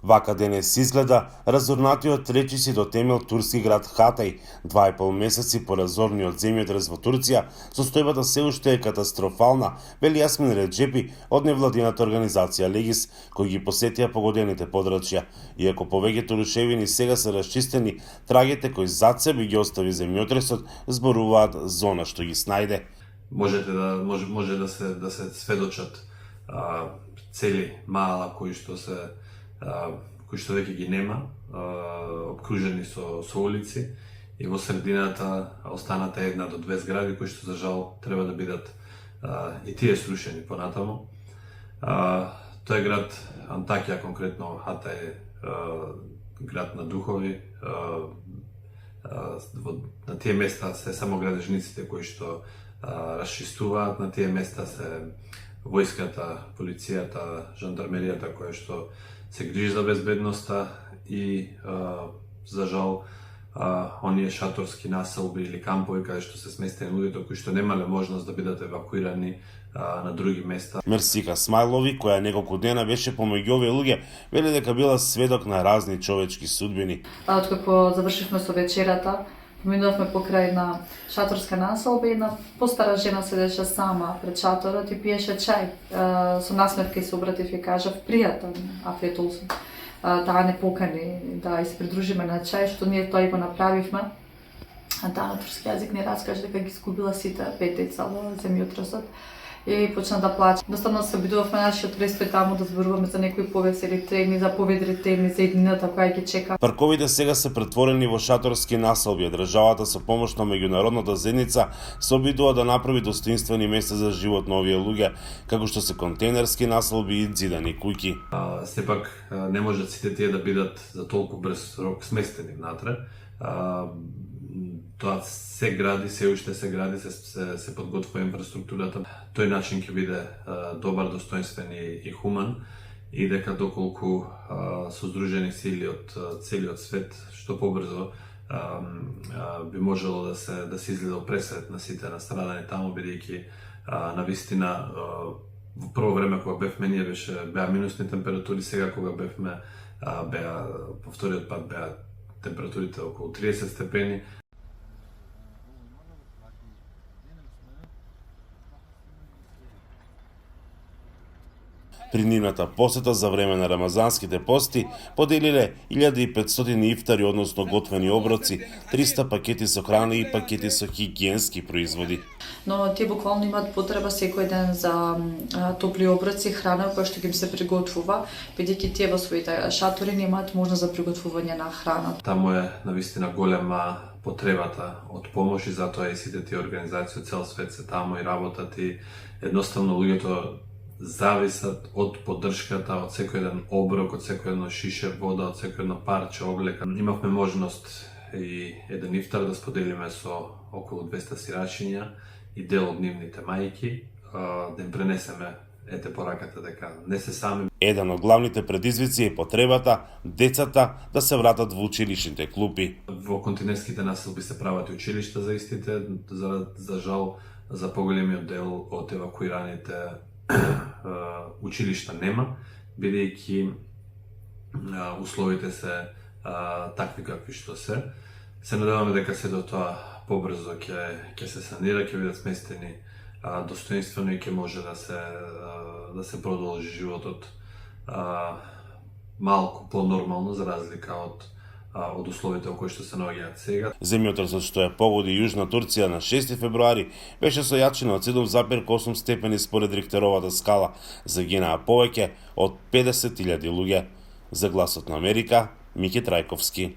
Вака денес изгледа разорнатиот речиси до темел турски град Хатај. 2,5 месеци по разорниот земјотрес во Турција, состојбата се уште е катастрофална, вели Јасмин Реджепи од невладината организација Легис, кои ги посетија погодените подрачја. Иако повеќето рушевини сега се расчистени, трагите кои зад себе ги остави земјотресот зборуваат зона што ги снајде. Може да се сведочат цели мала кои што веќе ги нема, обкружени со улици, и во средината останата една до две згради кои што за жал треба да бидат и тие срушени понатаму. Тој град Антакија, конкретно Хата, е град на духови. На тие места се само градежниците кои што расчистуваат, на тие места се војската, полицијата, жандармеријата која што се грижи за безбедноста и за жал оние шаторски населби или кампови каде што се сместени луѓето кои што немале можност да бидат евакуирани на други места. Мерсика Смајлови, која неколку дена беше помеѓу овие луѓе, вели дека била сведок на разни човечки судбини. Откако завршивме со вечерата, поминувавме покрај на шаторска населба и една постара жена седеше сама пред шаторот и пиеше чај. Со насмевка се обратив и кажав: пријатен, Афријат Олсен. Таа не покани да се придружиме на чај, што ние тоа и го направивме. Таа на турски јазик ни раскаже дека ги изгубила сите 5 деца во земјотресот и почна да плаче. Доставно се обидувавме нашиот престој таму да зборуваме за некои повесели теми, за поведри теми, за еднината која ги чека. Парковите сега се претворени во шаторски населби. Државата со помош на меѓународната заедница се обидува да направи достоинствени места за живот на овие луѓе, како што се контейнерски населби и зидани куќи. Сепак не можат сите тие да бидат за толку брз рок сместени внатре. Тоа се гради, се уште се гради, се подготвува инфраструктурата. Тој начин ќе биде добар, достоинствен и хуман, и дека доколку со здружени сили од целиот свет што побрзо би можело да се изгледа пресрет на сите настрадани таму, бидејќи навистина во прво време кога бевме ние беа минусни температури, сега кога бевме по вториот пат беа температурите околу 30 степени. При нивната посета за време на рамазанските пости поделиле 1500 ифтари, односно готвени оброци, 300 пакети со храна и пакети со хигиенски производи. Но тие буквално имаат потреба секој ден за топли оброци, храна која што ги им се приготвува, бидејќи тие во своите шатори немаат можност за приготвување на храна. Таму е навистина голема потребата од помош и затоа и сите тие организации од цел свет се таму и работат, и едноставно луѓето зависат од поддршката, од секој еден оброк, од секој едно шише вода, од секој едно парче облека. Имавме можност и еден ифтар да споделиме со околу 200 сирачиња и дел од нивните мајки, да им пренесеме пораката дека не се сами. Еден од главните предизвици е потребата децата да се вратат во училишните клупи. Во континентските населби се прават и училишта за истите, за жал за поголемиот дел од евакуираните училишта нема, бидејќи условите се такви какви што се. Се надеваме дека сето тоа побрзо ќе се санира, ќе бидат сместени достоинствено и ќе може да се продолжи животот малку понормално, за разлика од условите во кои што се наоѓаат сега. Земјотресот што ја погоди Јужна Турција на 6 февруари беше со јачина од 7,8 степени според Рихтеровата скала. Загинаа повеќе од 50.000 луѓе. За Гласот на Америка, Мики Трајковски.